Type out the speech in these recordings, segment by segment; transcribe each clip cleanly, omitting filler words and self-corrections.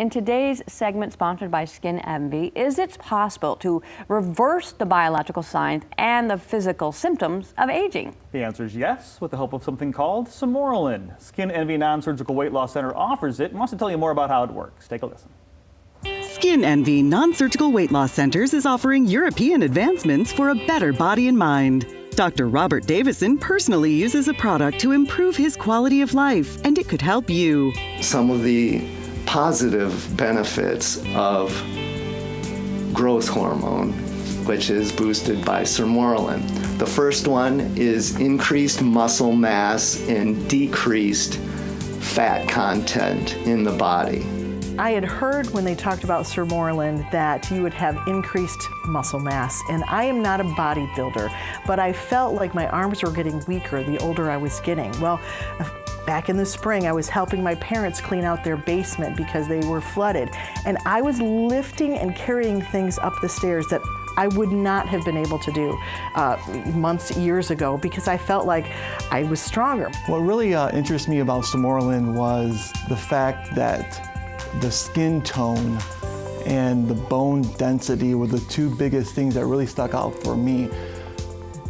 In today's segment sponsored by Skin Envy, is it possible to reverse the biological signs and the physical symptoms of aging? The answer is yes, with the help of something called Sermorelin. Skin Envy Non-Surgical Weight Loss Center offers it and wants to tell you more about how it works. Take a listen. Skin Envy Non-Surgical Weight Loss Centers is offering European advancements for a better body and mind. Dr. Robert Davison personally uses a product to improve his quality of life, and it could help you. Some of the positive benefits of growth hormone, which is boosted by Sermorelin. The first one is increased muscle mass and decreased fat content in the body. I had heard when they talked about Sermorelin that you would have increased muscle mass, and I am not a bodybuilder, but I felt like my arms were getting weaker the older I was getting. Well, back in the spring, I was helping my parents clean out their basement because they were flooded, and I was lifting and carrying things up the stairs that I would not have been able to do years ago because I felt like I was stronger. What really interests me about Sermorelin was the fact that the skin tone and the bone density were the two biggest things that really stuck out for me.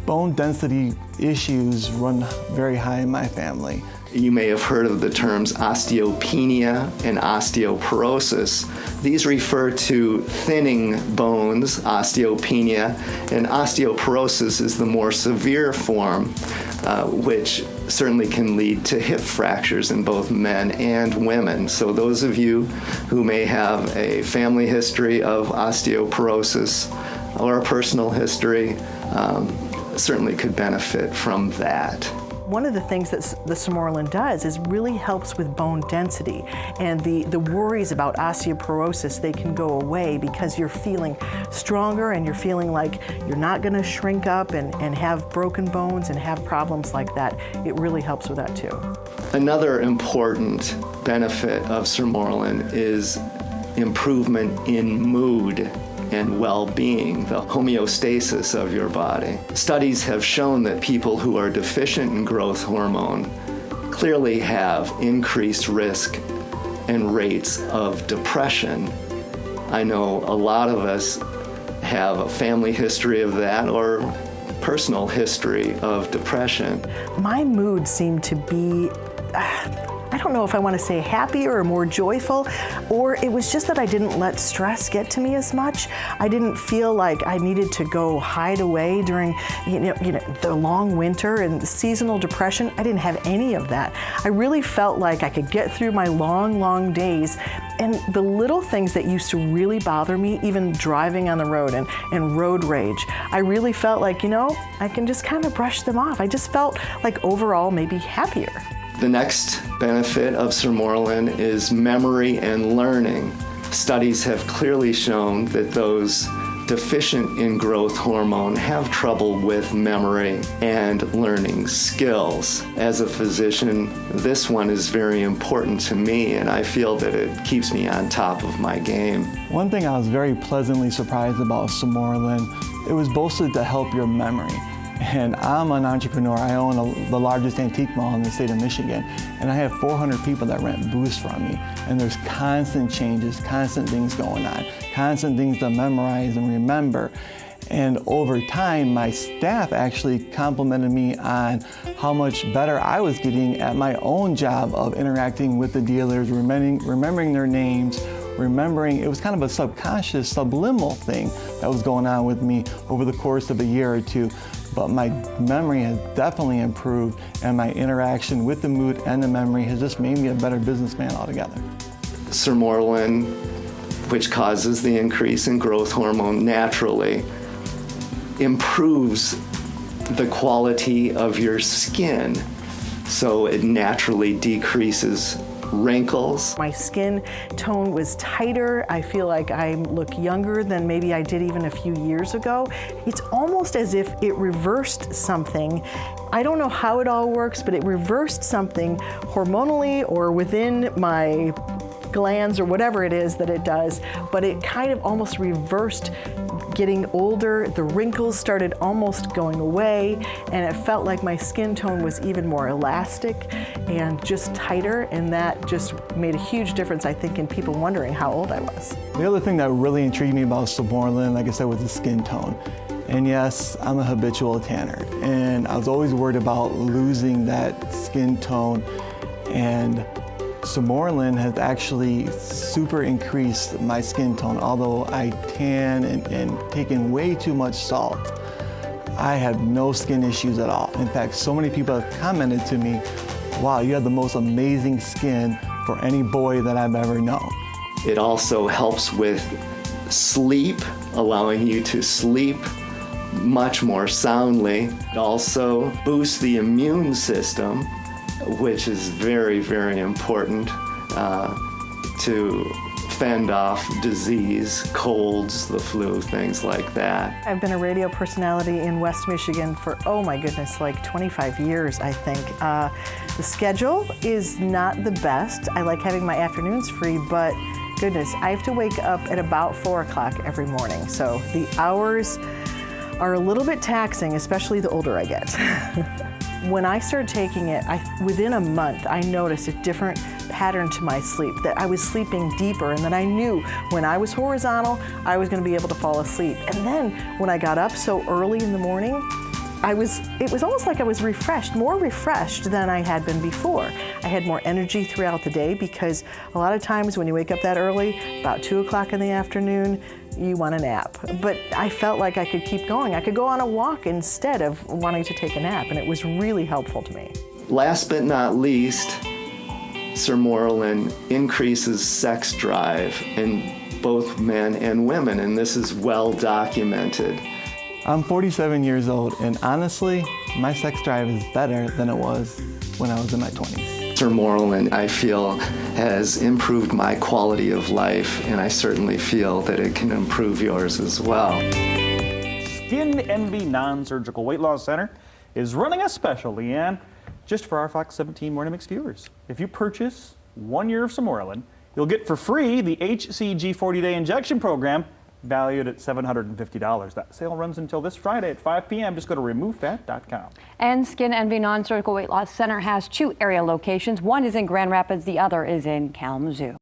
Bone density issues run very high in my family. You may have heard of the terms osteopenia and osteoporosis. These refer to thinning bones, osteopenia, and osteoporosis is the more severe form, which certainly can lead to hip fractures in both men and women. So those of you who may have a family history of osteoporosis or a personal history certainly could benefit from that. One of the things that the Sermorelin does is really helps with bone density, and the worries about osteoporosis, they can go away because you're feeling stronger and you're feeling like you're not going to shrink up and have broken bones and have problems like that. It really helps with that too. Another important benefit of Sermorelin is improvement in mood and well-being, the homeostasis of your body. Studies have shown that people who are deficient in growth hormone clearly have increased risk and rates of depression. I know a lot of us have a family history of that or personal history of depression. My mood seemed to be I don't know if I want to say happier or more joyful, or it was just that I didn't let stress get to me as much. I didn't feel like I needed to go hide away during the long winter and seasonal depression. I didn't have any of that. I really felt like I could get through my long days, and the little things that used to really bother me, even driving on the road and road rage, I really felt like, I can just kind of brush them off. I just felt like overall maybe happier. The next benefit of Sermorelin is memory and learning. Studies have clearly shown that those deficient in growth hormone have trouble with memory and learning skills. As a physician, this one is very important to me, and I feel that it keeps me on top of my game. One thing I was very pleasantly surprised about Sermorelin, it was boasted to help your memory. And I'm an entrepreneur. I own the largest antique mall in the state of Michigan, and I have 400 people that rent booths from me. And there's constant changes, constant things going on, constant things to memorize and remember. And over time, my staff actually complimented me on how much better I was getting at my own job of interacting with the dealers, remembering their names, it was kind of a subconscious, subliminal thing that was going on with me over the course of a year or two. But my memory has definitely improved, and my interaction with the mood and the memory has just made me a better businessman altogether. Sermorelin, which causes the increase in growth hormone naturally, improves the quality of your skin, so it naturally decreases wrinkles. My skin tone was tighter. I feel like I look younger than maybe I did even a few years ago. It's almost as if it reversed something. I don't know how it all works, but it reversed something hormonally or within my glands or whatever it is that it does, but it kind of almost reversed getting older, the wrinkles started almost going away, and it felt like my skin tone was even more elastic and just tighter, and that just made a huge difference, I think, in people wondering how old I was. The other thing that really intrigued me about Samorelin, like I said, was the skin tone. And yes, I'm a habitual tanner, and I was always worried about losing that skin tone, and Samorelin has actually super increased my skin tone. Although I tan and taken way too much salt, I have no skin issues at all. In fact, so many people have commented to me, wow, you have the most amazing skin for any boy that I've ever known. It also helps with sleep, allowing you to sleep much more soundly. It also boosts the immune system, which is very, very important to fend off disease, colds, the flu, things like that. I've been a radio personality in West Michigan for, oh my goodness, like 25 years, I think. The schedule is not the best. I like having my afternoons free, but goodness, I have to wake up at about 4 o'clock every morning. So the hours are a little bit taxing, especially the older I get. When I started taking it, within a month, I noticed a different pattern to my sleep, that I was sleeping deeper, and that I knew when I was horizontal, I was going to be able to fall asleep. And then when I got up so early in the morning, it was almost like I was refreshed, more refreshed than I had been before. I had more energy throughout the day, because a lot of times when you wake up that early, about 2 o'clock in the afternoon, you want a nap. But I felt like I could keep going. I could go on a walk instead of wanting to take a nap, and it was really helpful to me. Last but not least, Samorelin increases sex drive in both men and women, and this is well documented. I'm 47 years old, and honestly, my sex drive is better than it was when I was in my 20s. Samorelin, I feel, has improved my quality of life, and I certainly feel that it can improve yours as well. Skin Envy Non-Surgical Weight Loss Center is running a special, Leanne, just for our Fox 17 Morning Mix viewers. If you purchase 1 year of Samorelin, you'll get for free the HCG 40-day injection program, valued at $750. That sale runs until this Friday at 5 p.m. Just go to removefat.com. And Skin Envy Non-Surgical Weight Loss Center has 2 area locations. One is in Grand Rapids, the other is in Kalamazoo.